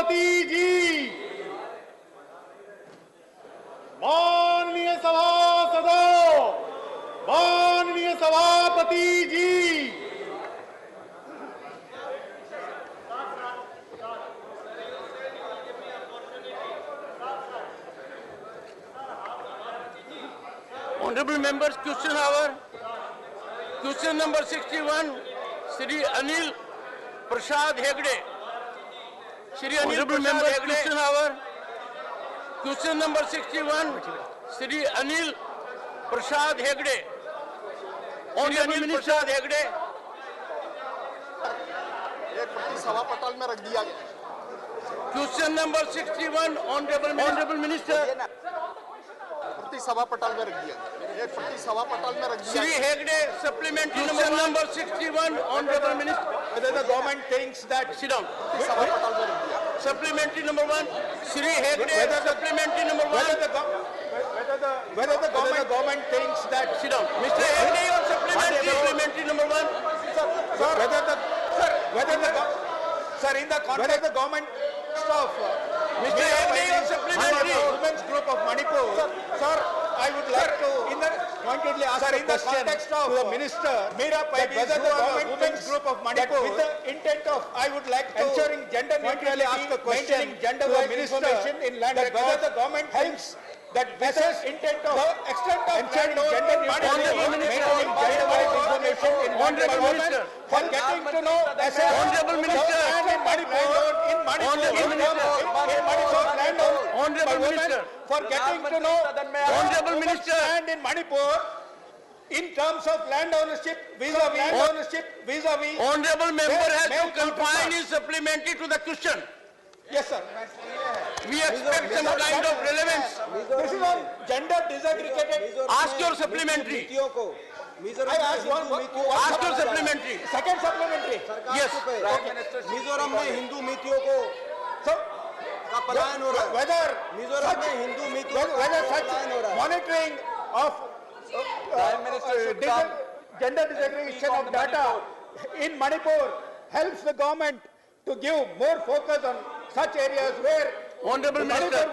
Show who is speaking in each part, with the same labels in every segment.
Speaker 1: सभापति जी, माननीय सभासदों, माननीय सभापति जी,
Speaker 2: Honorable members, question hour. Question number 61, Shri Anil Prasad Hegde. Shri Anil Prasad Hegde. Question hour. Question number 61, Shri Anil Prasad Hegde. Honorable Minister Hegde.
Speaker 3: एक प्रति सभा पटल में रख दिया गया।
Speaker 2: Question number 61, Honorable Minister.
Speaker 3: प्रति सभा पटल में रख दिया गया। एक प्रति सभा पटल में रख दिया।
Speaker 2: Shri Hegde, supplementary number 61, Honorable Minister.
Speaker 1: whether the government thinks that
Speaker 2: Sit down.
Speaker 3: सभा पटल में रख दिया।
Speaker 2: Supplementary number 1, Shri Hegde, supplementary number 1.
Speaker 1: whether the government thinks that
Speaker 2: Sit down. Mr. Hegde, your supplementary number 1.
Speaker 1: sir, in the context of the government of
Speaker 2: Mr. Hegde, your supplementary.
Speaker 1: women's group of Manipur, sir, I would like to pointedly ask a question to the minister that whether the government women's group of Manipur with the intent of I would like to ensuring gender neutrality ask a question to the minister in land that whether the government helps that this is intent of the extent of ensuring gender neutrality information in
Speaker 2: Honorable Minister.
Speaker 1: for getting to know assets
Speaker 2: Honorable Minister.
Speaker 1: in Manipur
Speaker 2: Honorable Minister.
Speaker 1: for getting to know
Speaker 2: Honorable Minister.
Speaker 1: and in Manipur in terms of land ownership vis-a-vis
Speaker 2: Honorable member has
Speaker 1: May-
Speaker 2: to confine his supplementary to the question.
Speaker 1: yes sir
Speaker 2: We expect some kind of relevance.
Speaker 1: this is on gender disaggregated
Speaker 2: Ask your supplementary.
Speaker 1: I asked one
Speaker 2: Ask your supplementary.
Speaker 1: second supplementary
Speaker 2: Yes.
Speaker 4: Mizoram में हिंदू नीतियों को
Speaker 1: so
Speaker 4: का पलायन हो रहा है।
Speaker 1: whether
Speaker 4: Mizoram में हिंदू नीतियों का
Speaker 1: whether such
Speaker 4: पलायन हो रहा है।
Speaker 1: monitoring of gender disaggregation of data in Manipur helps the government to give more focus on such areas where
Speaker 2: Honorable Minister.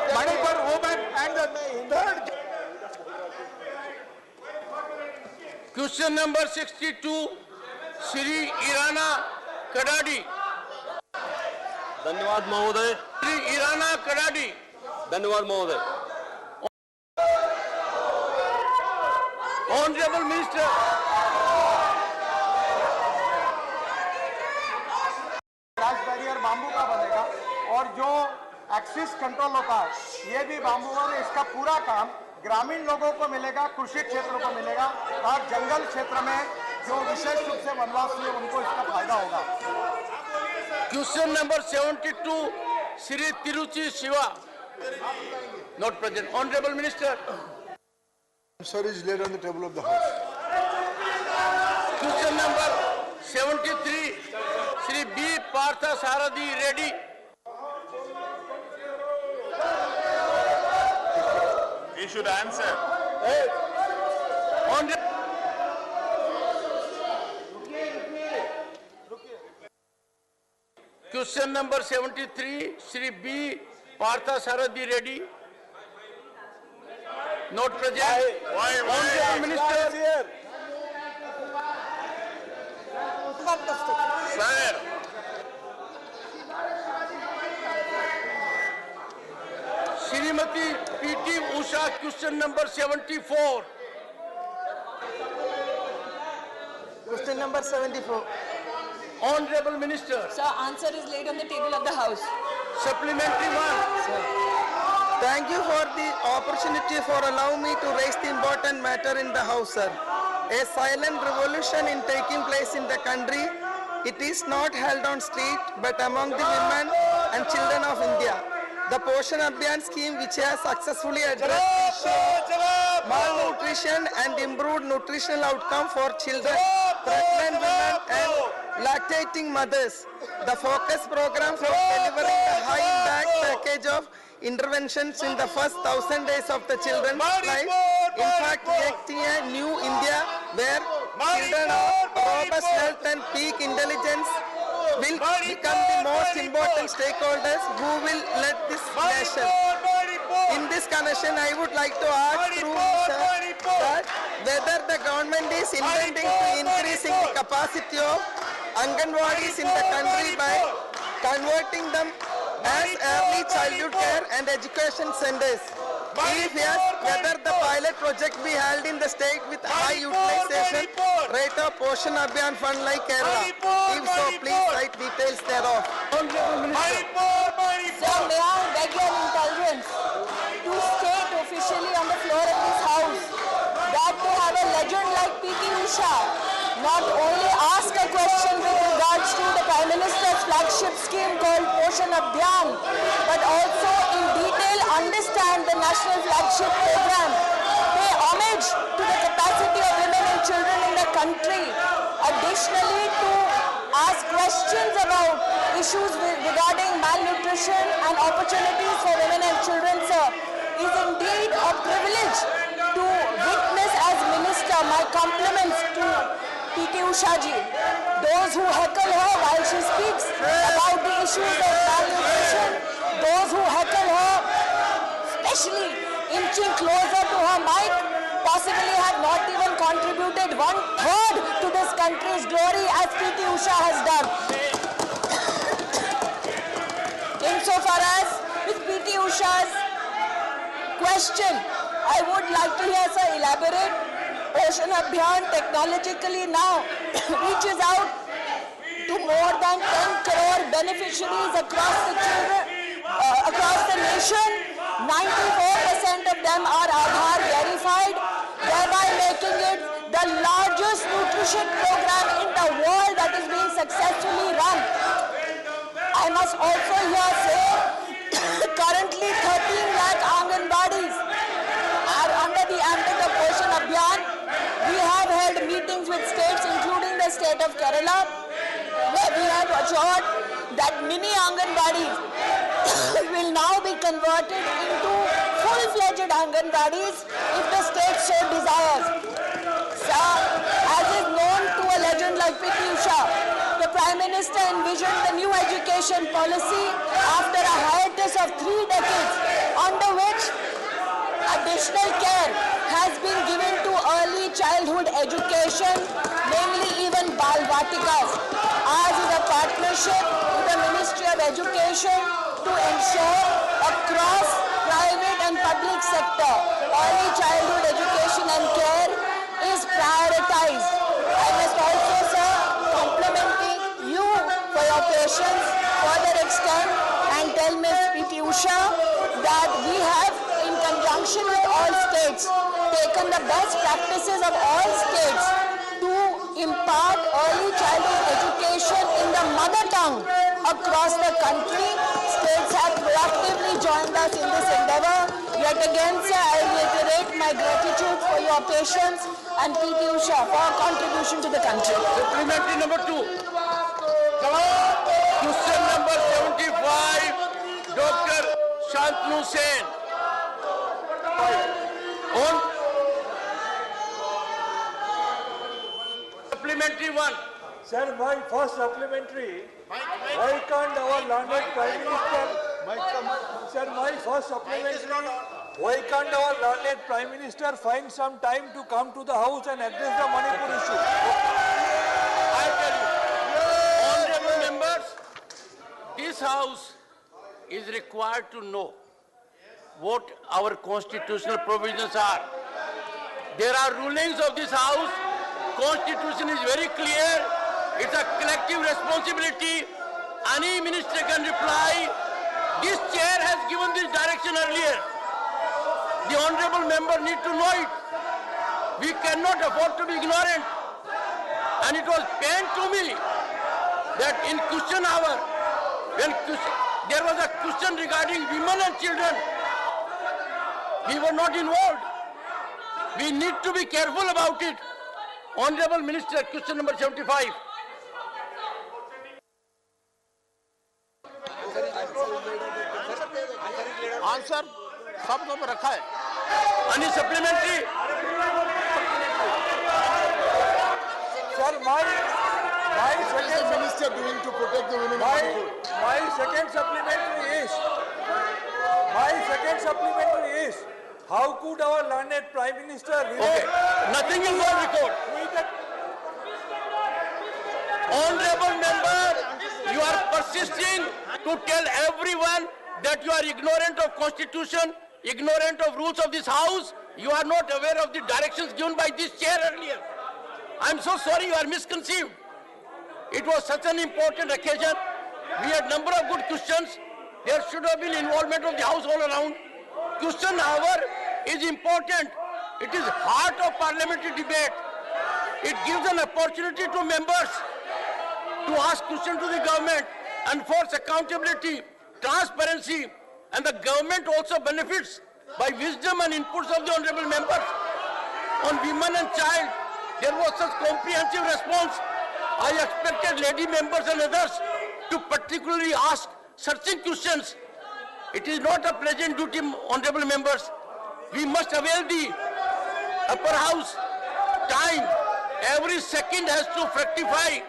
Speaker 1: Manipur women and the third
Speaker 2: Question number 62, Shri Irana Kadadi.
Speaker 4: धन्यवाद महोदय।
Speaker 2: Shri Irana Kadadi.
Speaker 4: धन्यवाद महोदय।
Speaker 2: Honorable Minister.
Speaker 5: Grass barrier bamboo का बनेगा और जो axis control होता है ये भी बांबू और इसका पूरा काम ग्रामीण लोगों को मिलेगा, कृषि क्षेत्रों को मिलेगा और जंगल क्षेत्र में जो विशेष रूप से वनवासी है उनको इसका फायदा होगा।
Speaker 2: Question number 72, Shri Tiruchi Shiva. Not present. Honorable Minister.
Speaker 3: Answer is laid on the table of the House.
Speaker 2: Question number 73, Shri B. Partha Saradi Reddy.
Speaker 6: He should answer.
Speaker 2: Question number 73, Shri B. Partha Saradi Reddy. Not present. Honorable Minister.
Speaker 6: Sir,
Speaker 2: Shrimati P.T. Usha, question number 74.
Speaker 7: Question number 74.
Speaker 2: Honorable Minister.
Speaker 7: Sir, answer is laid on the table of the House.
Speaker 2: Supplementary 1.
Speaker 7: Thank you for the opportunity for allowing me to raise the important matter in the House, sir. A silent revolution is taking place in the country. It is not held on street, but among the women and children of India. The Poshan Abhiyan scheme, which has successfully addressed the issue of malnutrition and improved nutritional outcome for children, pregnant women and lactating mothers. The focus program for delivering the high-impact package of interventions in the first 1,000 days of the children's life. In fact, creating a new India where children of robust health and peak intelligence will become the most important stakeholders who will lead this nation. In this connection, I would like to ask through sir that whether the government is intending to increasing the capacity of Anganwadis in the country by converting them as early childhood care and education centers. If yes, whether the pilot project be held in the state with high utilization rate of Poshan Abhiyan fund like Kerala. If so, please write details thereof.
Speaker 8: Sir, may I beg your indulgence to state officially on the floor of this house that to have a legend like P.T. Usha not only ask a question with regards to the Prime Minister's flagship scheme called Poshan Abhiyan, but also in detail understand the national flagship program, pay homage to the capacity of women and children in the country. Additionally, to ask questions about issues regarding malnutrition and opportunities for women and children, sir, is indeed a privilege to witness as minister. My compliments to P.T. Usha ji. Those who heckle her while she speaks about the issues of malnutrition, those who heckle her, especially inching closer to her mic, possibly have not even contributed 1/3 to this country's glory as P.T. Usha has done. Insofar as with P.T. Usha's question, I would like to hear sir elaborate. Poshan Abhiyan technologically now reaches out to more than 10 crore beneficiaries across the children, across the nation. 94% of them are Aadhaar verified, thereby making it the largest nutrition program in the world that is being successfully run. I must also here say, currently 13 lakh Anganwadis are under the ambit of Poshan Abhiyan. We have held meetings with states, including the state of Kerala, where we have assured that mini Anganwadis will now be converted into full-fledged Anganwadis if the state so desires. Sir, as is known to a legend like P.T. Usha, the Prime Minister envisioned the new education policy after a hiatus of 3 decades, under which additional care has been given to early childhood education, namely even Bal Vatikas. Ours is a partnership with the Ministry of Education to ensure across private and public sector early childhood education and care is prioritized. I must also, sir, complimenting you for your patience, further extend and tell Ms. P.T. Usha that we have, in conjunction with all states, taken the best practices of all states to impart early childhood education in the mother tongue across the country. States have proactively joined us in this endeavor. Yet again, sir, I reiterate my gratitude for your patience and P.T. Usha for our contribution to the country.
Speaker 2: Supplementary number 2. Question number 75, Dr. Shantanu Sen. On supplementary 1.
Speaker 9: Sir, my first supplementary, why can't our learned Prime Minister, sir, my first supplementary, why can't our learned Prime Minister find some time to come to the house and address the Manipur issue?
Speaker 2: I tell you, honorable members, this house is required to know what our constitutional provisions are. There are rulings of this house. Constitution is very clear. It's a collective responsibility. Any minister can reply. This chair has given this direction earlier. The honorable member need to know it. We cannot afford to be ignorant. And it was pain to me that in question hour, when there was a question regarding women and children, we were not involved. We need to be careful about it. Honorable Minister, question number 75.
Speaker 3: Answer सब को रखा है.
Speaker 2: Any supplementary?
Speaker 9: Sir, my
Speaker 3: What is the minister doing to protect the women of Manipur?
Speaker 9: my second supplementary is, how could our learned Prime Minister
Speaker 2: Okay, nothing is on record. Honorable member, you are persisting to tell everyone that you are ignorant of Constitution, ignorant of rules of this House. You are not aware of the directions given by this chair earlier. I am so sorry, you are misconceived. It was such an important occasion. We had number of good questions. There should have been involvement of the House all around. Question, however, is important. It is heart of parliamentary debate. It gives an opportunity to members to ask questions to the government, enforce accountability, transparency, and the government also benefits by wisdom and inputs of the honorable members. On women and child, there was such comprehensive response. I expected lady members and others to particularly ask searching questions. It is not a pleasant duty, honorable members. We must avail the upper house time. Every second has to fructify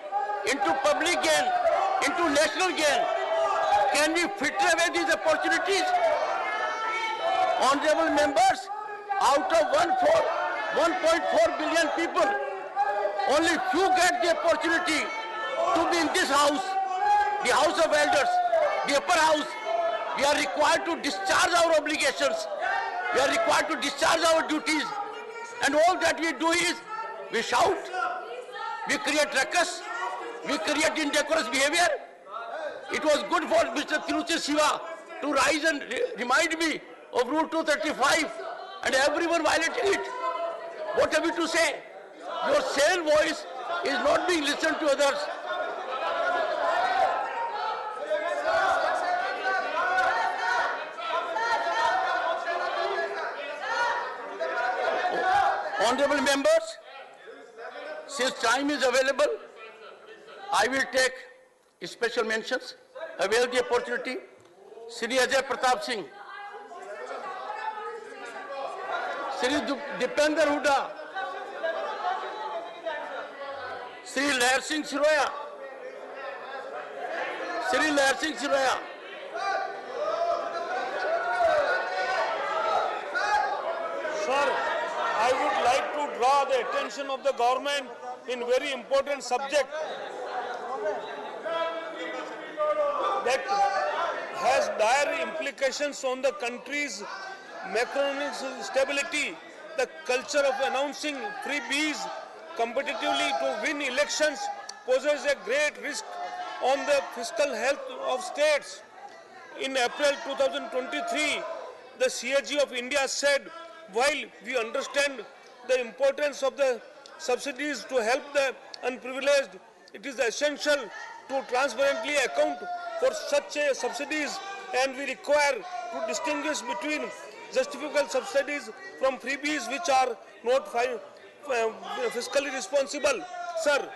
Speaker 2: into public gain, into national gain. Can we filter away these opportunities? Honorable members, out of 1.4 billion people, only few get the opportunity to be in this house, the House of Elders, the upper house. We are required to discharge our obligations. We are required to discharge our duties. And all that we do is, we shout, we create ruckus, we create indecorous behavior. It was good for Mr. Tiruchi Siva to rise and remind me of Rule 235 and everyone violating it. What have you to say? Your sane voice is not being listened to others. Honorable members, since time is available, I will take special mentions, avail the opportunity. Shri Ajay Pratap Singh, Shri Dipender Huda, Shri Lair Singh Siroya, Shri Lair Singh Siroya,
Speaker 9: Sir, I would like to draw the attention of the government in very important subject that has dire implications on the country's macroeconomic stability. The culture of announcing freebies competitively to win elections poses a great risk on the fiscal health of states. In April 2023, the CAG of India said, while we understand the importance of the subsidies to help the unprivileged, it is essential to transparently account for such subsidies, and we require to distinguish between justifiable subsidies from freebies which are not fiscally responsible. Sir,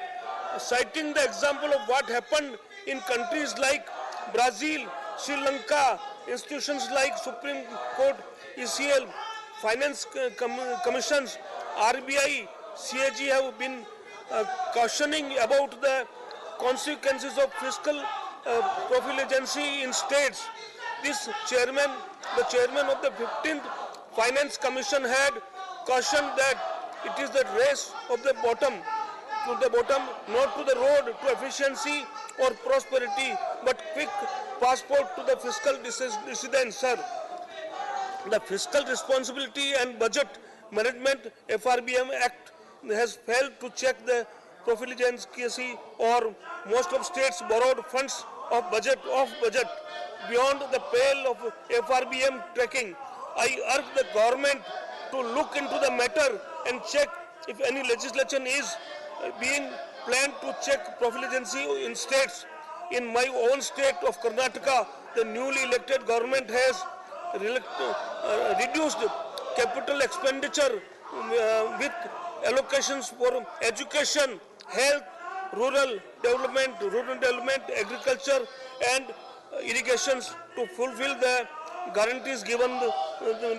Speaker 9: citing the example of what happened in countries like Brazil, Sri Lanka, institutions like Supreme Court, ECL, Finance Commissions, RBI, CAG have been cautioning about the consequences of fiscal profligacy in states. This chairman, the chairman of the 15th Finance Commission had cautioned that it is the race of the bottom to the bottom, not to the road to efficiency or prosperity, but quick passport to the fiscal dissidence, sir. The Fiscal Responsibility and Budget Management FRBM Act has failed to check the profligacy, or most of states borrowed funds of budget beyond the pale of FRBM tracking. I urge the government to look into the matter and check if any legislation is being planned to check profligacy in states. In my own state of Karnataka, the newly elected government has reduced capital expenditure with allocations for education, health, rural development, agriculture and irrigations to fulfill the guarantees given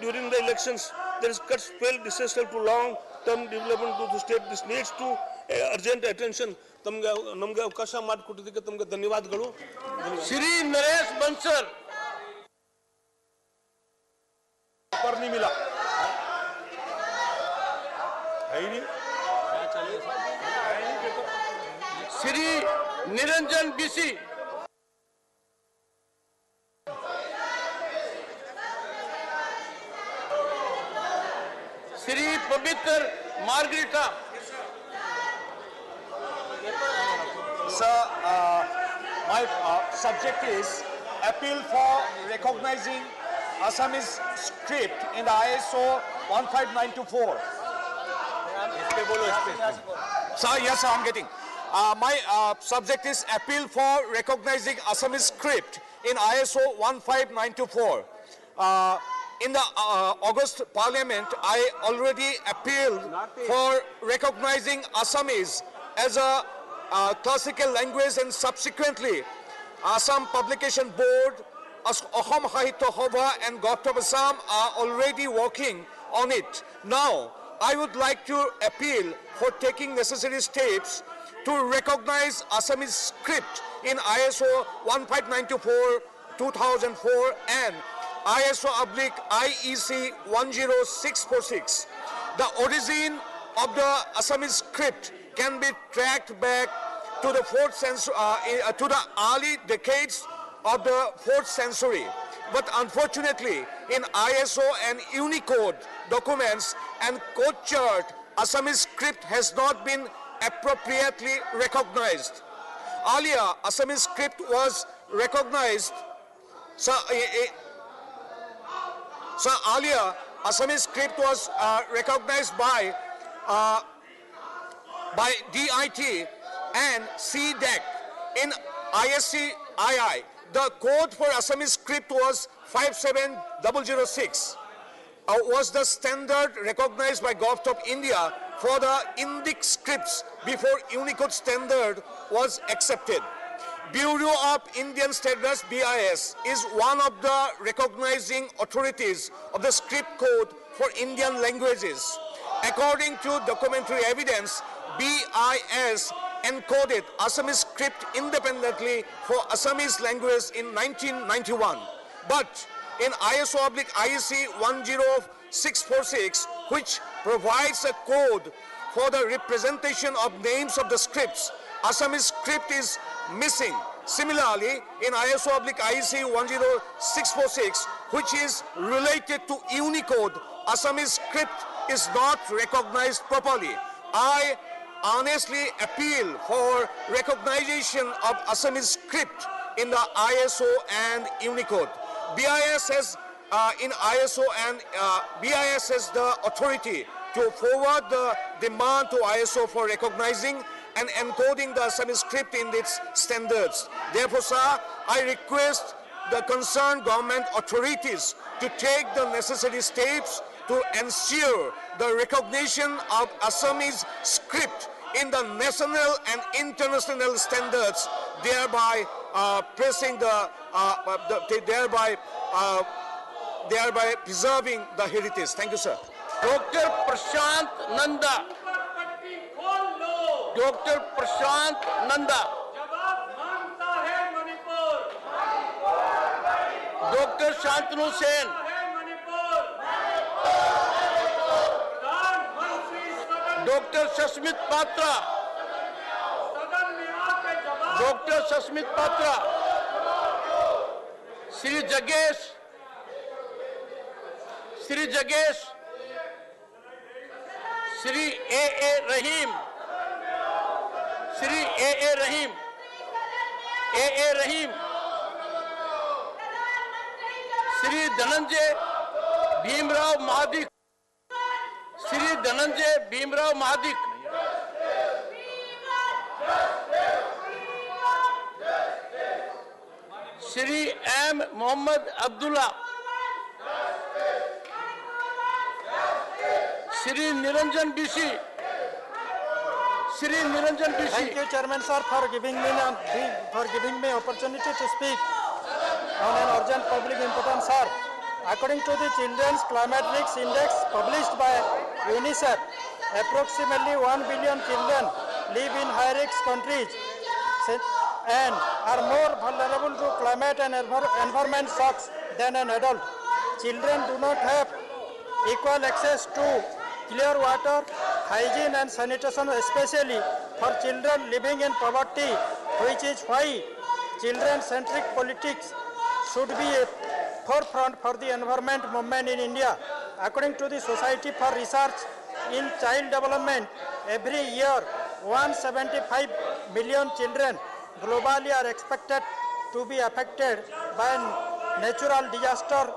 Speaker 9: during the elections. There is cuts failed disaster to long-term development to the state. This needs to
Speaker 10: urgent attention ತಮ್ಗೆ ನಮ್ಗೆ ಅವಕಾಶ ಮಾಡಿಕೊಟ್ಟಿದ್ದಕ್ಕೆ ತಮ್ಗೆ ಧನ್ಯವಾದಗಳು.
Speaker 2: ಶ್ರೀ ನರೇಶ್ ಬನ್ಸರ್.
Speaker 1: पर नहीं मिला.
Speaker 2: Shri Niranjan BC. Shri पवित्र margarita.
Speaker 5: Sir, my subject is appeal for recognizing Assamese script in the ISO 15924. Sir, yes, sir, I'm getting. My subject is appeal for recognizing Assamese script in ISO 15924. In the August Parliament, I already appealed for recognizing Assamese as a classical language, and subsequently Assam Publication Board, Ahom Sahitya Sabha and Government of Assam are already working on it. Now, I would like to appeal for taking necessary steps to recognize Assamese script in ISO 15924/2004 and ISO/IEC 10646. The origin of the Assamese script can be tracked back to the to the early decades of the 4th century. But unfortunately, in ISO and Unicode documents and code chart, Assamese script has not been appropriately recognized. Earlier, Assamese script was recognized. Earlier, Assamese script was recognized by DIT and CDEC. In ISCII, the code for Assamese script was 57006. Was the standard recognized by Government of India for the Indic scripts before Unicode standard was accepted. Bureau of Indian Standards (BIS) is one of the recognizing authorities of the script code for Indian languages. According to documentary evidence, BIS encoded Assamese script independently for Assamese language in 1991. But in ISO/IEC 10646, which provides a code for the representation of names of the scripts, Assamese script is missing. Similarly, in ISO/IEC 10646, which is related to Unicode, Assamese script is not recognized properly. I honestly appeal for recognition of Assamese script in the ISO and Unicode. BIS has in ISO and BIS has the authority to forward the demand to ISO for recognizing and encoding the Assamese script in its standards. Therefore, sir, I request the concerned government authorities to take the necessary steps to ensure the recognition of Assamese script in the national and international standards, thereby thereby preserving the heritage. Thank you, sir.
Speaker 2: Dr. Prashant Nanda. Dr. Prashant Nanda. Dr. Shantanu Sen. Dr. Sasmit Patra. Dr. Sasmit Patra. Sri Jagesh. Sri Jagesh. Sri A.A. Rahim. Sri A.A. Rahim. A.A. Rahim. Sri Dhananjay Bhimrao Mahadik. Sri Dhananjay Bhimrao Mahadik. Sri M. Muhammad Abdullah. Sri Niranjan Bishi. Sri Niranjan Bishi.
Speaker 5: Thank you, Chairman sir, for giving me opportunity to speak on an urgent public importance, sir. According to the Children's Climatrix Index published by UNICEF, approximately 1 billion children live in high-risk countries and are more vulnerable to climate and environment shocks than an adult. Children do not have equal access to clear water, hygiene and sanitation, especially for children living in poverty, which is why children-centric politics should be a forefront for the environment movement in India. According to the Society for Research in Child Development, every year 175 million children globally are expected to be affected by natural disaster.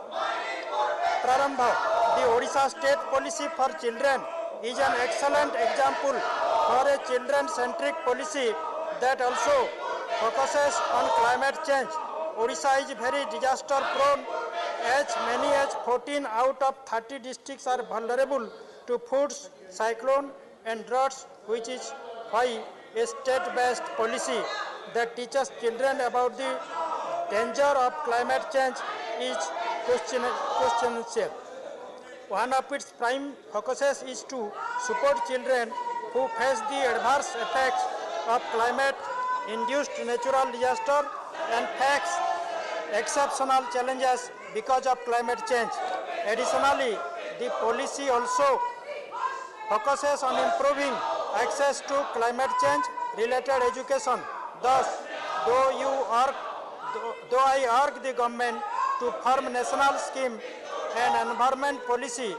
Speaker 5: Prarambha, the Odisha State Policy for Children is an excellent example for a children-centric policy that also focuses on climate change. Odisha is very disaster prone, as many as 14 out of 30 districts are vulnerable to floods, cyclone and droughts, which is why a state-based policy that teaches children about the danger of climate change is questionable. One of its prime focuses is to support children who face the adverse effects of climate-induced natural disaster and face exceptional challenges because of climate change. Additionally, the policy also focuses on improving access to climate change-related education. Thus, though I urge the government to form national scheme and environment policy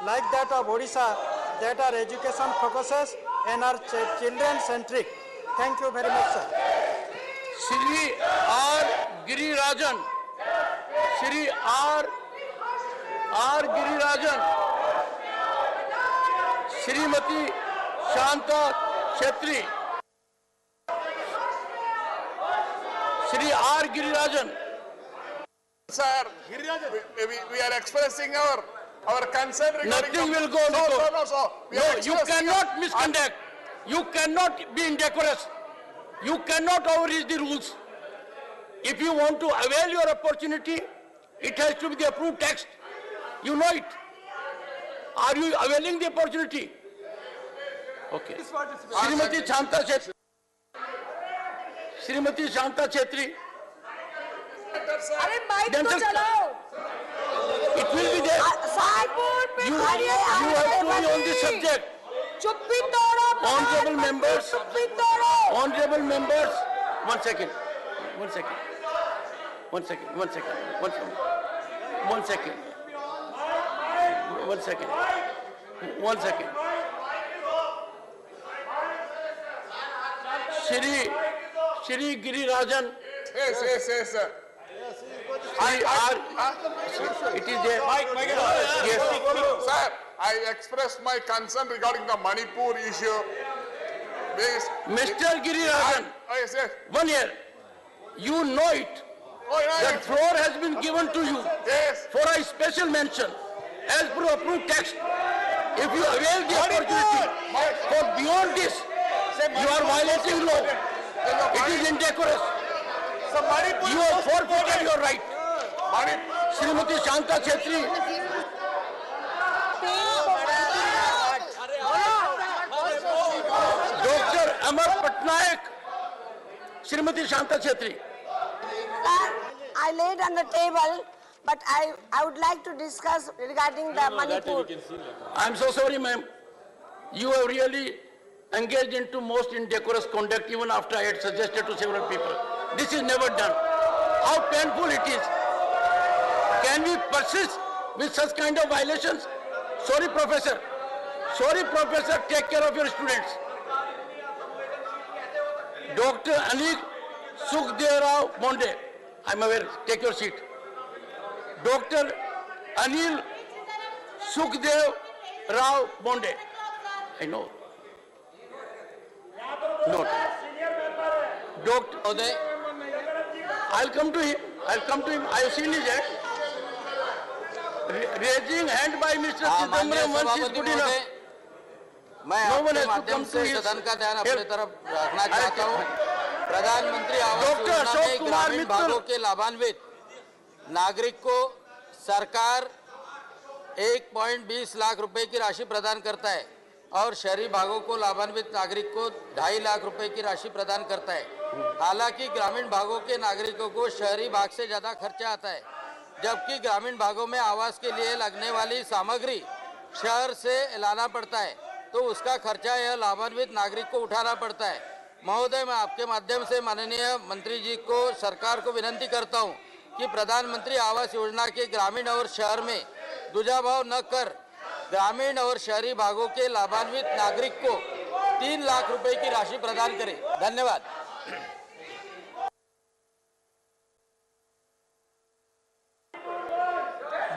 Speaker 5: like that of Odisha that are education focuses and are children-centric. Thank you very much, sir.
Speaker 2: Shri R. Girirajan. Shri R. Girirajan. Shrimati Shanta Chetri. Shri R. Girirajan.
Speaker 6: Sir, we are expressing our concern regarding...
Speaker 2: Nothing will go on the court.
Speaker 6: No,
Speaker 2: you cannot misconduct. You cannot be indecorous. You cannot overreach the rules. If you want to avail your opportunity, it has to be the approved text. You know it. Are you availing the opportunity? Okay. Shrimati Shanta Chetri. Shrimati Shanta Chetri.
Speaker 8: अरे mic तो चलाओ.
Speaker 2: It will be there. You have to be on this subject.
Speaker 8: चुप्पी तोड़ो.
Speaker 2: Honorable members.
Speaker 8: चुप्पी तोड़ो.
Speaker 2: Honorable members. One second. Shri Girirajan.
Speaker 6: Yes, sir.
Speaker 2: It is there.
Speaker 6: Yes. Sir, I expressed my concern regarding the Manipur issue.
Speaker 2: Mr. Girirajan,
Speaker 6: Yes.
Speaker 2: 1 year. You know it. That floor has been given to you
Speaker 6: Yes.
Speaker 2: for a special mention as per approved text. If you avail the opportunity for beyond this, you are violating law. It is indecorous. You have forfeited your right. Shrimati Shanta Chetri. Dr. Amar Patnaik. Shrimati Shanta Chetri.
Speaker 8: I laid on the table, but I would like to discuss regarding the Manipur.
Speaker 2: I am so sorry, ma'am. You have really engaged into most indecorous conduct even after I had suggested to several people. This is never done. How painful it is. Can we persist with such kind of violations? Sorry, Professor. Take care of your students. Dr. Anil Sukhdev Rao Monde. I'm aware. Take your seat. Dr. Anil Sukhdev Rao Monde. I know. Note. Dr. Uday. I'll come to him. I have seen his act. Raising hand by Mr. Chidambaram once is good enough.
Speaker 4: मैं आपके माध्यम से सदन का ध्यान अपनी तरफ रखना चाहता हूं। प्रधानमंत्री आवास योजना में ग्रामीण भागों के लाभान्वित नागरिक को सरकार 1.20 लाख रुपए की राशि प्रदान करता है। और शहरी भागों को लाभान्वित नागरिक को 2.5 लाख रुपए की राशि प्रदान करता है। हालांकि ग्रामीण भागों के नागरिकों को शहरी भाग से ज्यादा खर्चा आता है, जबकि ग्रामीण भागों में आवास के लिए लगने वाली सामग्री शहर से लाना पड़ता है, तो उसका खर्चा यह लाभान्वित नागरिक को उठाना पड़ता है। महोदय, मैं आपके माध्यम से माननीय मंत्री जी को, सरकार को विनंती करता हूं कि प्रधानमंत्री आवास योजना के ग्रामीण और शहर में दुजाभाव न कर ग्रामीण और शहरी भागों के लाभान्वित नागरिक को 3 लाख रुपए की राशि प्रदान करें। धन्यवाद।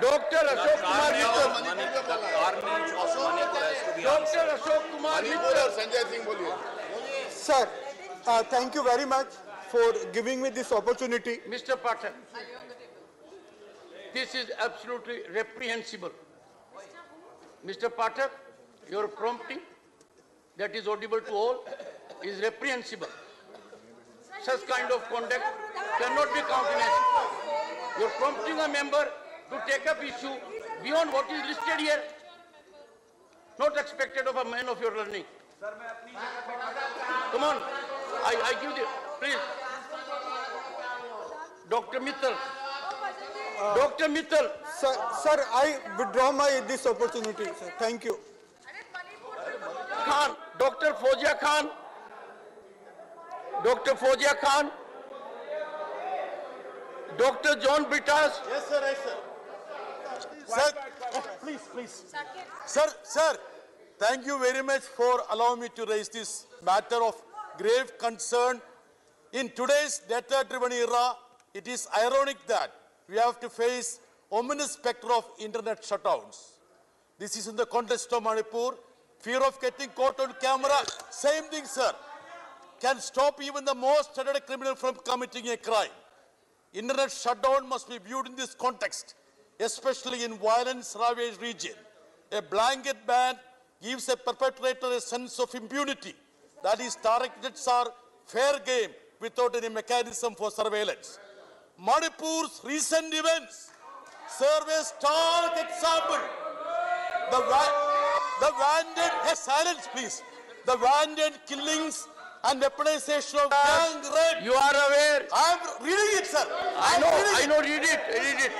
Speaker 2: Doctor Ashok Kumar Mittal, doctor Ashok Kumar Mittal.
Speaker 6: संजय सिंह बोलिए।
Speaker 1: Sir, thank you very much for giving me this opportunity.
Speaker 2: Mr. Pathak, this is absolutely reprehensible. Mr. Pathak, your prompting that is audible to all is reprehensible. Such kind of conduct cannot be countenanced. You're prompting a member to take up issue beyond what is listed here. Not expected of a man of your learning. Come on, I give you, please. Dr. Mittal. Dr. Mittal.
Speaker 1: Sir, I withdraw this opportunity, sir. Thank you.
Speaker 2: Khan, Dr. Fozia Khan. Dr. Fozia Khan. Dr. John Britas.
Speaker 1: Yes, sir. Yes, sir. Sir, please. Sir, thank you very much for allowing me to raise this matter of grave concern. In today's data-driven era, it is ironic that we have to face ominous specter of internet shutdowns. This is in the context of Manipur. Fear of getting caught on camera, same thing, sir, can stop even the most hardened criminal from committing a crime. Internet shutdown must be viewed in this context, especially in violence-ravaged region. A blanket ban gives a perpetrator a sense of impunity. That is, targets are fair game without any mechanism for surveillance. Manipur's recent events serve as stark example. The wanton, silence please. The wanton killings and weaponization of gang rape.
Speaker 2: You are aware?
Speaker 1: I am reading it, sir.
Speaker 2: I know, read it.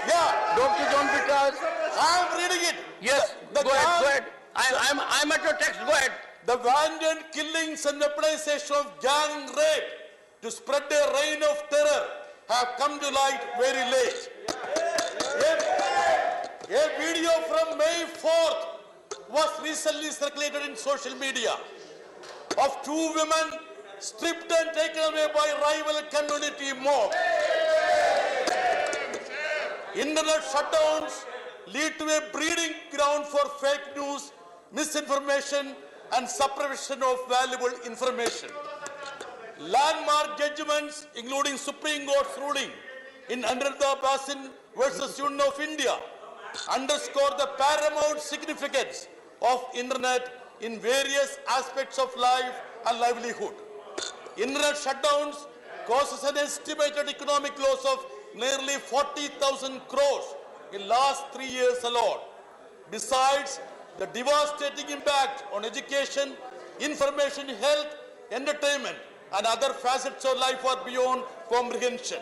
Speaker 1: Yeah.
Speaker 2: Dr. John Britas.
Speaker 1: I am reading it.
Speaker 2: Yes, go ahead. I'm at your text, go ahead.
Speaker 1: The wanton killings and weaponization of gang rape to spread a reign of terror have come to light very late. A video from May 4th was recently circulated in social media of 2 women stripped and taken away by rival community mob. Internet shutdowns lead to a breeding ground for fake news, misinformation, and suppression of valuable information. Landmark judgments, including Supreme Court's ruling in Aniruddha Basin versus Union of India, underscore the paramount significance of internet in various aspects of life and livelihood. Internet shutdowns causes an estimated economic loss of nearly 40,000 crores in last 3 years alone. Besides, the devastating impact on education, information, health, entertainment, and other facets of life are beyond comprehension.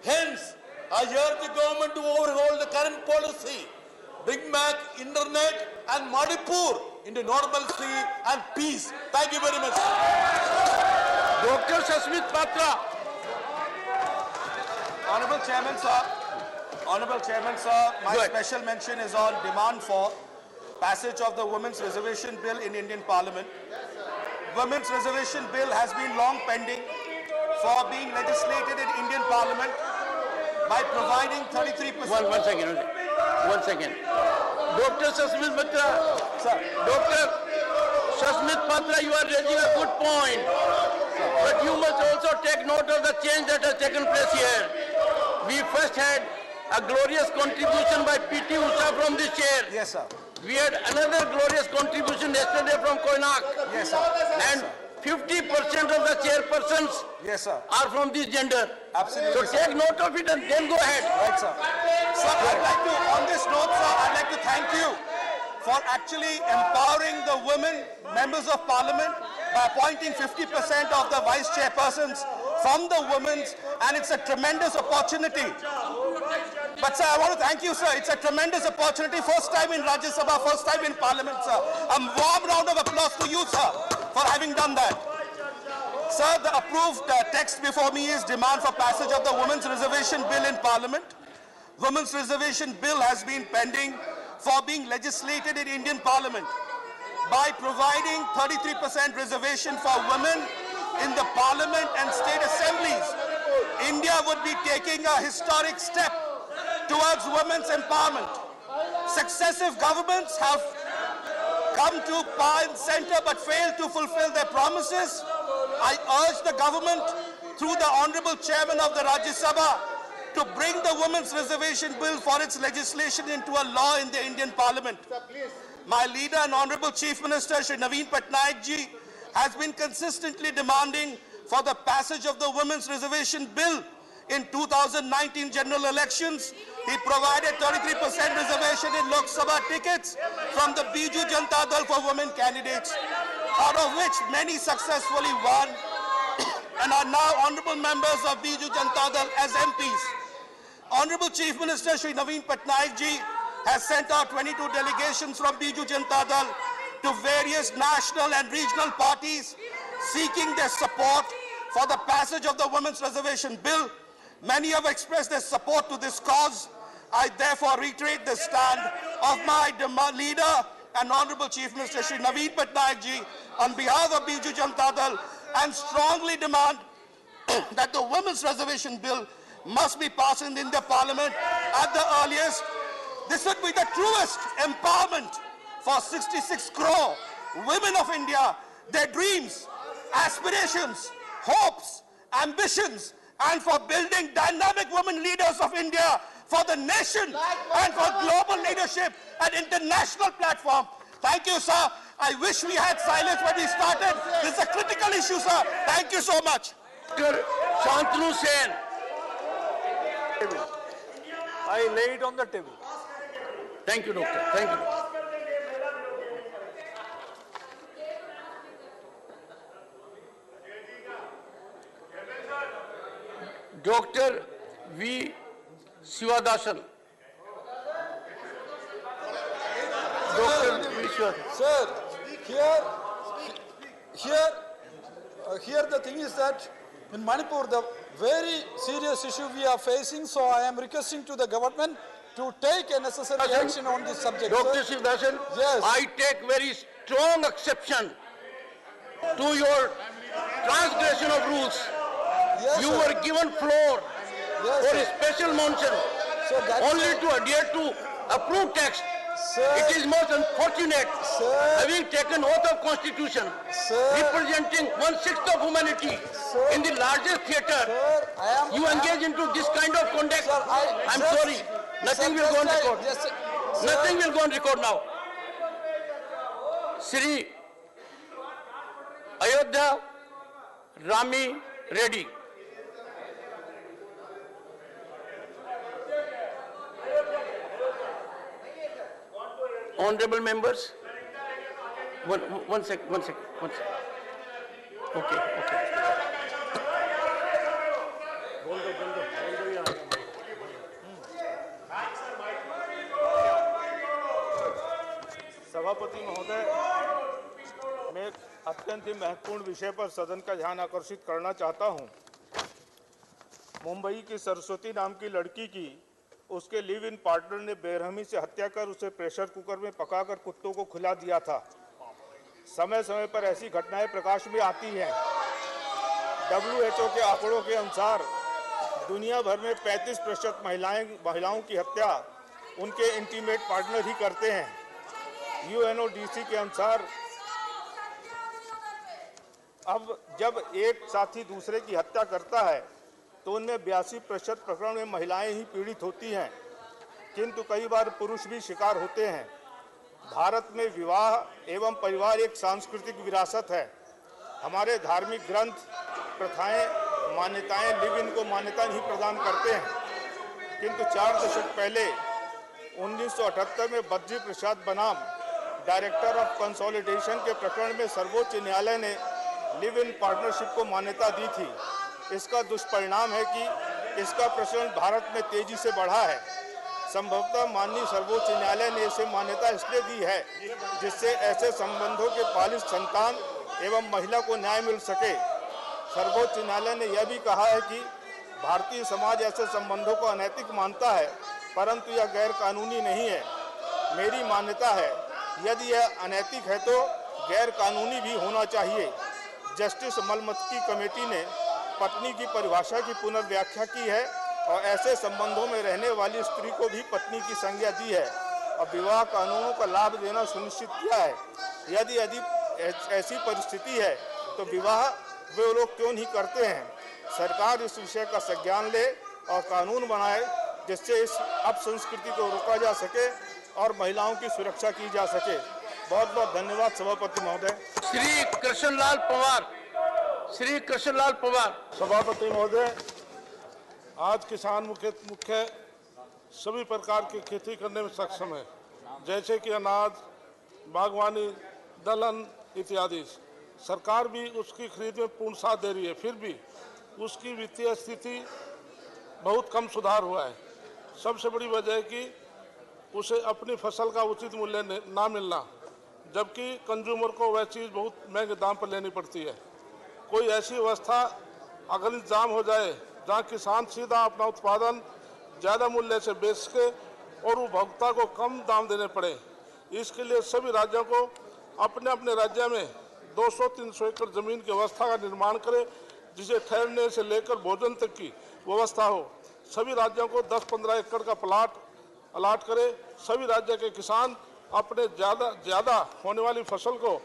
Speaker 1: Hence, I urge the government to overhaul the current policy, bring back internet and Manipur into normalcy and peace. Thank you very much.
Speaker 2: Dr. Sasmit Patra.
Speaker 5: Honorable Chairman, sir, my special mention is on demand for passage of the Women's Reservation Bill in Indian Parliament. Women's Reservation Bill has been long pending for being legislated in Indian Parliament by providing 33%.
Speaker 2: One second. Dr. Sasmit Patra.
Speaker 5: Sir.
Speaker 2: Dr. Sasmit Patra, you are raising a good point. But you must also take note of the change that has taken place here. We first had a glorious contribution by P.T. Usha from this chair.
Speaker 5: Yes, sir.
Speaker 2: We had another glorious contribution yesterday from Koinak.
Speaker 5: Yes, sir.
Speaker 2: And 50% of the chairpersons are from this gender.
Speaker 5: Absolutely.
Speaker 2: So take note of it and then go ahead.
Speaker 5: Right, sir. Sir, on this note, sir, I'd like to thank you
Speaker 11: for actually empowering the women members of parliament by appointing 50% of the vice chairpersons from the women's, and it's a tremendous opportunity. But sir, I want to thank you, sir. It's a tremendous opportunity. First time in Rajya Sabha, first time in parliament, sir. A warm round of applause to you, sir, for having done that. Sir, the approved text before me is demand for passage of the Women's Reservation Bill in Parliament. Women's Reservation Bill has been pending for being legislated in Indian Parliament. By providing 33% reservation for women in the Parliament and state assemblies, India would be taking a historic step towards women's empowerment. Successive governments have come to power and center but failed to fulfill their promises. I urge the government, through the Honorable Chairman of the Rajya Sabha, to bring the Women's Reservation Bill for its legislation into a law in the Indian Parliament. My leader and Honorable Chief Minister, Shri Naveen Patnaik ji, has been consistently demanding for the passage of the Women's Reservation Bill. In 2019 general elections, he provided 33% reservation in Lok Sabha tickets from the Biju Janata Dal for women candidates, out of which many successfully won and are now honorable members of Biju Janata Dal as MPs. Honorable Chief Minister Shri Naveen Patnaik ji has sent out 22 delegations from Biju Janata Dal to various national and regional parties seeking their support for the passage of the Women's Reservation Bill. Many have expressed their support to this cause. I therefore reiterate the stand of my leader and Honorable Chief Minister Shri Naveen Patnaik ji on behalf of Biju Janata Dal, and strongly demand that the Women's Reservation Bill must be passed in the Parliament at the earliest. This would be the truest empowerment for 66 crore women of India, their dreams, aspirations, hopes, ambitions, and for building dynamic women leaders of India for the nation and for global leadership at international platform. Thank you, sir. I wish we had silence when we started. This is a critical issue, sir. Thank you so much.
Speaker 2: Dr. Shantanu Sen.
Speaker 9: I lay it on the table.
Speaker 2: Thank you, Doctor. Thank you. Dr. V. Sivadasan. Dr. V. Sivadasan.
Speaker 12: Sir, here the thing is that in Manipur, the very serious issue we are facing, so I am requesting to the government to take a necessary action on this subject.
Speaker 2: Dr. Sivadasan,
Speaker 12: yes.
Speaker 2: I take very strong exception to your transgression of rules.
Speaker 12: Yes,
Speaker 2: you
Speaker 12: sir.
Speaker 2: were given floor
Speaker 12: Yes,
Speaker 2: for
Speaker 12: sir.
Speaker 2: a special motion only to adhere to approved text.
Speaker 12: Sir.
Speaker 2: It is most unfortunate,
Speaker 12: Sir.
Speaker 2: having taken oath of constitution,
Speaker 12: Sir.
Speaker 2: representing 1/6 of humanity in the largest theatre, you engage into this kind of conduct.
Speaker 12: Sir,
Speaker 2: I'm
Speaker 12: just-
Speaker 2: sorry, nothing will go on record.
Speaker 12: Yes, sir.
Speaker 2: Nothing will go on record now. Sri Ayodhya Rami Reddy. Honorable members, one sec. Okay.
Speaker 1: सभापति महोदय, मैं एक अत्यंत ही महत्वपूर्ण विषय पर सदन का ध्यान आकर्षित करना चाहता हूं। मुंबई की सरस्वती नाम की लड़की की उसके लिव इन पार्टनर ने बेरहमी से हत्या कर उसे प्रेशर कुकर में पकाकर कुत्तों को खिला दिया था। समय समय पर ऐसी घटनाएं प्रकाश में आती हैं। WHO के आंकड़ों के अनुसार दुनिया भर में 35% महिलाओं की हत्या उनके इंटीमेट पार्टनर ही करते हैं। UNODC के अनुसार अब जब एक साथी दूसरे की हत्या करता है तो उनमें 82% प्रकरण में महिलाएं ही पीड़ित होती हैं, किंतु कई बार पुरुष भी शिकार होते हैं। भारत में विवाह एवं परिवार एक सांस्कृतिक विरासत है। हमारे धार्मिक ग्रंथ, प्रथाएं, मान्यताएं लिव इन को मान्यता नहीं प्रदान करते हैं, किंतु 4 दशक पहले 1978 में बद्री प्रसाद बनाम डायरेक्टर ऑफ कंसोलिडेशन के प्रकरण में सर्वोच्च न्यायालय ने लिव इन पार्टनरशिप को मान्यता दी थी। इसका दुष्परिणाम है कि इसका प्रचलन भारत में तेजी से बढ़ा है। संभवतः माननीय सर्वोच्च न्यायालय ने इसे मान्यता इसलिए दी है जिससे ऐसे संबंधों के पालित संतान एवं महिला को न्याय मिल सके। सर्वोच्च न्यायालय ने यह भी कहा है कि भारतीय समाज ऐसे संबंधों को अनैतिक मानता है, परंतु यह गैर कानूनी नहीं है। मेरी मान्यता है यदि यह अनैतिक है तो गैर कानूनी भी होना चाहिए। जस्टिस मलमत्की कमेटी ने पत्नी की परिभाषा की पुनर्व्याख्या की है और ऐसे संबंधों में रहने वाली स्त्री को भी पत्नी की संज्ञा दी है और विवाह कानूनों का लाभ देना सुनिश्चित किया है। यदि ऐसी परिस्थिति है तो विवाह वे लोग क्यों नहीं करते हैं। सरकार इस विषय का संज्ञान ले और कानून बनाए जिससे इस अपसंस्कृति को रोका जा सके और महिलाओं की सुरक्षा की जा सके। बहुत बहुत धन्यवाद सभापति महोदय।
Speaker 2: श्री कृष्णलाल पवार। श्री कृष्णलाल पवार।
Speaker 10: सभापति महोदय, आज किसान मुख्य सभी प्रकार की खेती करने में सक्षम है, जैसे कि अनाज, बागवानी, दलहन इत्यादि। सरकार भी उसकी खरीद में पूर्ण साथ दे रही है, फिर भी उसकी वित्तीय स्थिति बहुत कम सुधार हुआ है। सबसे बड़ी वजह है कि उसे अपनी फसल का उचित मूल्य ना मिलना, जबकि कंज्यूमर को वह चीज़ बहुत महंगे दाम पर लेनी पड़ती है। कोई ऐसी व्यवस्था अगर इंतजाम हो जाए जहां किसान सीधा अपना उत्पादन ज़्यादा मूल्य से बेच सके और उपभोक्ता को कम दाम देने पड़े। इसके लिए सभी राज्यों को अपने अपने राज्य में 200-300 एकड़ जमीन की व्यवस्था का निर्माण करें, जिसे ठहरने से लेकर भोजन तक की व्यवस्था हो। सभी राज्यों को 10-15 एकड़ का प्लाट अलाट करे। सभी राज्य के किसान अपने ज़्यादा होने वाली फसल को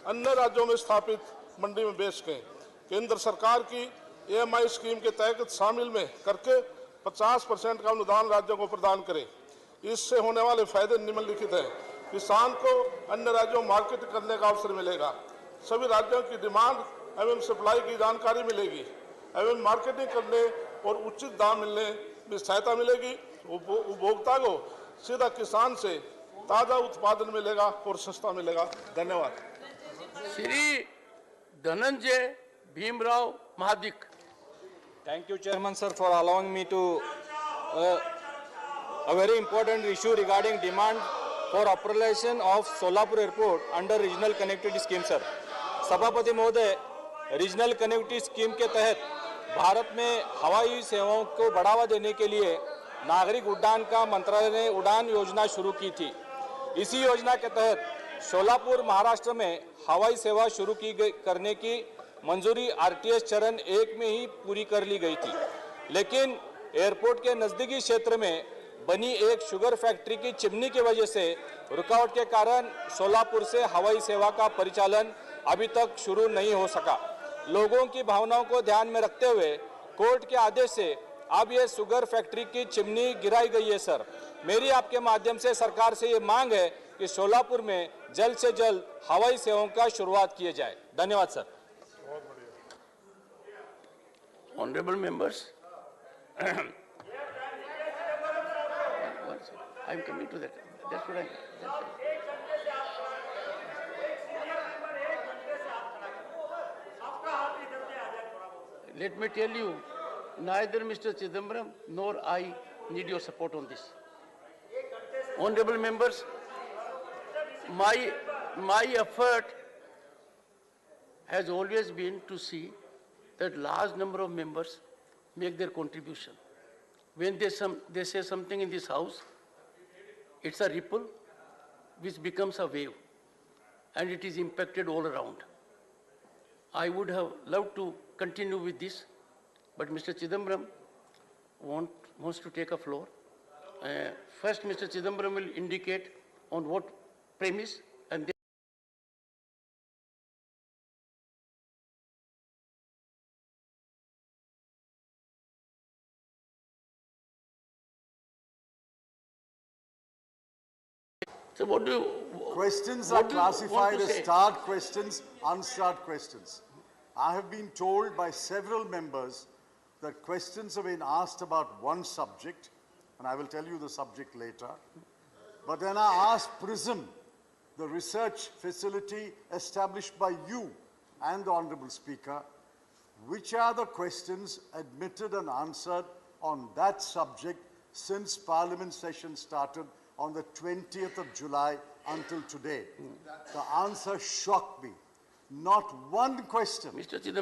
Speaker 10: अन्य राज्यों में स्थापित मंडी में बेच सकें। केंद्र सरकार की EMI स्कीम के तहत शामिल में करके 50% का अनुदान राज्यों को प्रदान करें। इससे होने वाले फायदे निम्नलिखित हैं। किसान को अन्य राज्यों में मार्केट करने का अवसर मिलेगा। सभी राज्यों की डिमांड एवं सप्लाई की जानकारी मिलेगी एवं मार्केटिंग करने और उचित दाम मिलने में सहायता मिलेगी। उपभोक्ता को सीधा किसान से ताज़ा उत्पादन मिलेगा और सस्ता मिलेगा। धन्यवाद।
Speaker 2: Shri Dhananjay Bhimrao Mahadik.
Speaker 13: Thank you, Chairman, sir, for allowing me to a very important issue regarding demand for operation of Solapur Airport under Regional Connectivity Scheme, sir. सभापति महोदय, रीजनल कनेक्टिविटी स्कीम के तहत भारत में हवाई सेवाओं को बढ़ावा देने के लिए नागरिक उड्डयन का मंत्रालय ने उड़ान योजना शुरू की थी। इसी योजना के तहत सोलापुर महाराष्ट्र में हवाई सेवा शुरू करने की मंजूरी RTS चरण 1 में ही पूरी कर ली गई थी, लेकिन एयरपोर्ट के नज़दीकी क्षेत्र में बनी एक शुगर फैक्ट्री की चिमनी की वजह से रुकावट के कारण सोलापुर से हवाई सेवा का परिचालन अभी तक शुरू नहीं हो सका। लोगों की भावनाओं को ध्यान में रखते हुए कोर्ट के आदेश से अब ये शुगर फैक्ट्री की चिमनी गिराई गई है। सर, मेरी आपके माध्यम से सरकार से ये मांग है कि सोलापुर में जल्द से जल्द हवाई सेवाओं का शुरुआत किया जाए। धन्यवाद sir.
Speaker 2: Honorable members, I'm coming to that. That's what I'm. Let me tell you, neither Mr. Chidambaram nor I need your support on this. Honorable members, my effort has always been to see that large number of members make their contribution. When they say something in this house, it's a ripple which becomes a wave, and it is impacted all around. I would have loved to continue with this, but Mr. Chidambaram wants to take a floor. First, Mr. Chidambaram will indicate on what premise, and then so what do you...
Speaker 14: Questions are classified as starred questions, unstarred questions. I have been told by several members that questions have been asked about one subject, and I will tell you the subject later. But then I asked PRISM the research facility established by you and the Honorable Speaker, which are the questions admitted and answered on that subject since Parliament session started on the 20th of July until today? The answer shocked me. Not one question,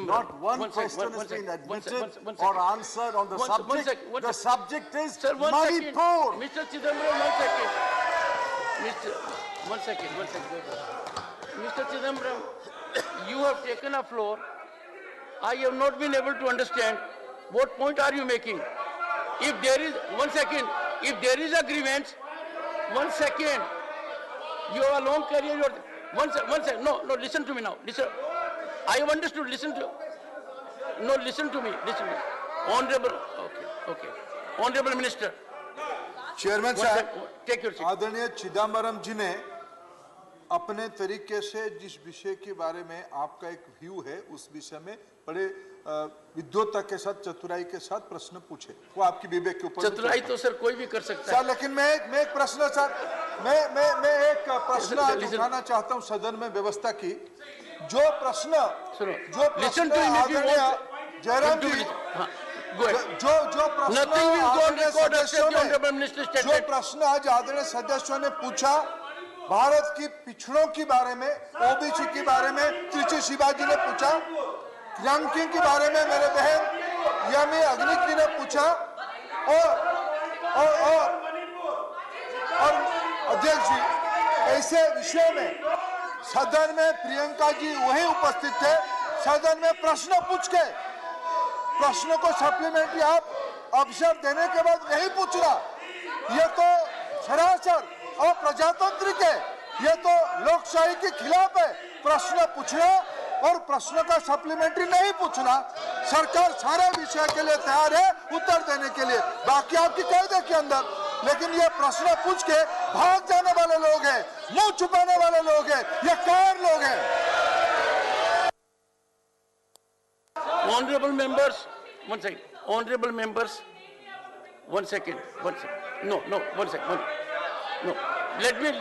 Speaker 14: not one question has been admitted or answered on the subject. The subject is Manipur.
Speaker 2: Mr. Chidambaram, 1 second. One second. Mr. Chidambaram, you have taken a floor. I have not been able to understand what point are you making. If there is, 1 second, if there is a grievance, 1 second, you have a long career, one second, no, listen to me now, listen, I have understood, listen to me, Honorable, okay, Honorable Minister.
Speaker 15: Chairman साहब,
Speaker 2: take your seat.
Speaker 15: आदरणीय चिदम्बरम जी ने अपने तरीके से जिस विषय के बारे में आपका एक व्यू है उस विषय में बड़े विद्वता के साथ, चतुराई के साथ प्रश्न पूछे। वो आपकी विवेक के ऊपर
Speaker 2: चतुराई तो सर कोई भी कर सकता है
Speaker 15: सर, लेकिन मैं एक प्रश्न सर, मैं एक प्रश्न आज उठाना चाहता हूं सदन में व्यवस्था की। जो प्रश्न आदरणीय जयराम जी, जो प्रश्न आज आदरणीय सदस्यों ने पूछा भारत की पिछड़ों के बारे में, ओबीसी के बारे में त्रिची शिवाजी ने पूछा, रैंकिंग के बारे में मेरे बहन यमी अग्निकी ने पूछा, और अध्यक्ष जी ऐसे विषय में सदन में प्रियंका जी वही उपस्थित थे। सदन में प्रश्न पूछ के प्रश्नों को सप्लीमेंट्री आप अवसर देने के बाद नहीं पूछना, ये तो सरासर अप्रजातांत्रिक है, ये तो लोकशाही के खिलाफ है। प्रश्न पूछना और प्रश्न का सप्लीमेंट्री नहीं पूछना। सरकार सारे विषय के लिए तैयार है उत्तर देने के लिए, बाकी आपकी कायदे के अंदर, लेकिन ये प्रश्न पूछ के भाग जाने वाले लोग हैं, मुंह छुपाने वाले लोग हैं, ये कायर लोग हैं।
Speaker 2: Honorable members, 1 second. Honorable members, 1 second. No, 1 second. No, let me.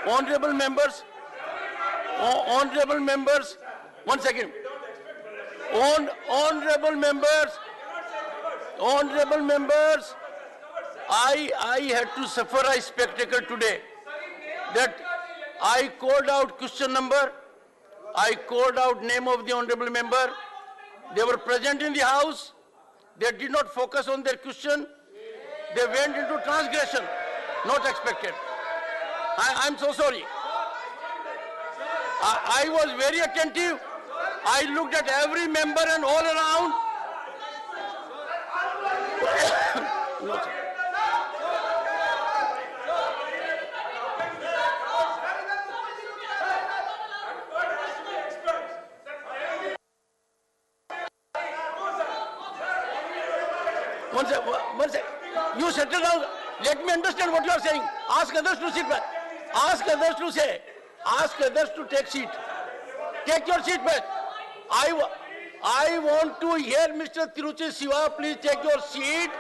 Speaker 2: Honorable members, 1 second. Honorable members, I had to suffer a spectacle today that I called out question number, I called out name of the honorable member. They were present in the house. They did not focus on their question. They went into transgression, not expected. I'm so sorry. I was very attentive. I looked at every member and all around. No, sir. One sec. You settle down. Let me understand what you are saying. Ask others to sit back. Ask others to say. Ask others to take seat. Take your seat back. I want to hear Mr. Tiruchi Siva. Please take your seat.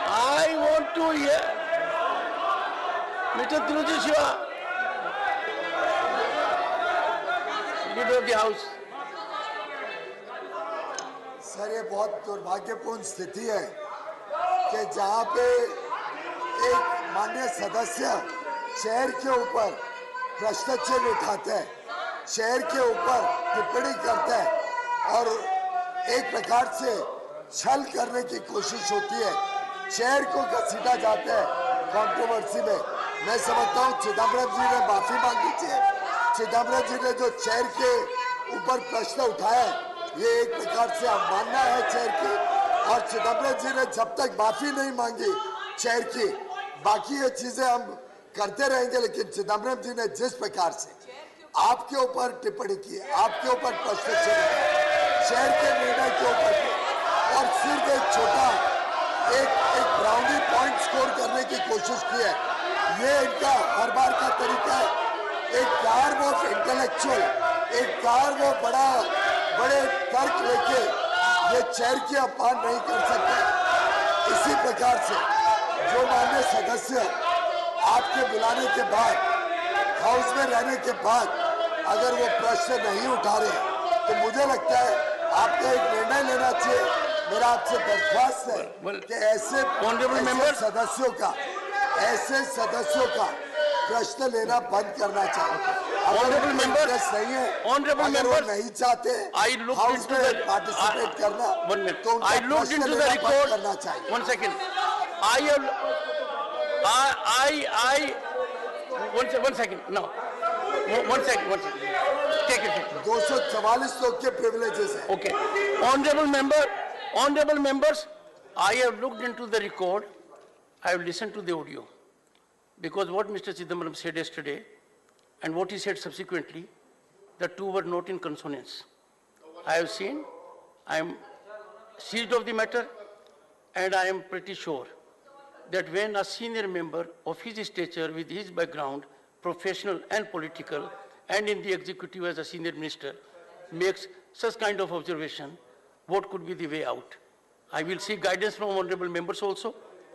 Speaker 2: I want to hear Mr. Tiruchi Siva. Leader of the House.
Speaker 16: Sir, ये बहुत दुर्भाग्यपूर्ण स्थिति है कि जहाँ पे एक माननीय सदस्य चेयर के ऊपर प्रश्न चिन्ह उठाते हैं, चेयर के ऊपर टिप्पणी करते हैं और एक प्रकार से छल करने की कोशिश होती है, चेयर को घसीटा जाता है कंट्रोवर्सी में। मैं समझता हूँ चिदम्बरम जी ने माफी मांगी चाहिए। चिदम्बरम जी ने जो चेयर के ऊपर प्रश्न उठाया है, ये एक प्रकार से अवमानना है चेयर की, और चिदम्बरम जी ने जब तक माफी नहीं मांगी चेयर की, बाकी ये चीजें हम करते रहेंगे। लेकिन चिदम्बरम जी ने जिस प्रकार से आपके ऊपर टिप्पणी की, आपके ऊपर प्रश्न चिन्ह, चेयर के निर्णय के ऊपर, और सिर्फ एक छोटा एक ब्राउनी पॉइंट स्कोर करने की कोशिश की है, ये इनका हर बार का तरीका है। एक कार वो इंटेलेक्चुअल, एक कार वो बड़े तर्क लेके ये चेयर की अपमान नहीं कर सकते। इसी प्रकार से जो माननीय सदस्य आपके बुलाने के बाद, हाउस में रहने के बाद अगर वो प्रश्न नहीं उठा रहे तो मुझे लगता है आपको एक निर्णय लेना चाहिए। मेरा आपसे दरख्वास्त है कि ऐसे सदस्यों का प्रश्न लेना बंद करना चाहिए।
Speaker 2: Honorable members,
Speaker 16: नहीं है,
Speaker 2: honorable members,
Speaker 16: नहीं चाहते
Speaker 2: I looked
Speaker 16: हाउस
Speaker 2: into
Speaker 16: में
Speaker 2: the
Speaker 16: पार्टिसिपेट करना,
Speaker 2: 1 minute.
Speaker 16: तो उनका
Speaker 2: I looked
Speaker 16: प्रश्न
Speaker 2: into the
Speaker 16: लेना बंद
Speaker 2: report.
Speaker 16: करना चाहिए।
Speaker 2: 1 second. I have. One second. No. One second. Take it.
Speaker 16: 244 लोग के privileges हैं।
Speaker 2: Okay. Honorable members, I have looked into the record. I have listened to the audio. Because what Mr. Chidambaram said yesterday and what he said subsequently, the two were not in consonance. I have seen, I am seized of the matter, and I am pretty sure that when a senior member of his stature, with his background, professional and political, and in the executive as a senior minister, makes such kind of observation, what could be the way out? I will seek guidance from honorable members also.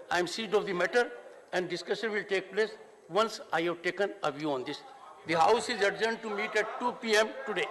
Speaker 2: I am seized of the matter, and discussion will take place once I have taken a view on this. The House is adjourned to meet at 2 p.m. today.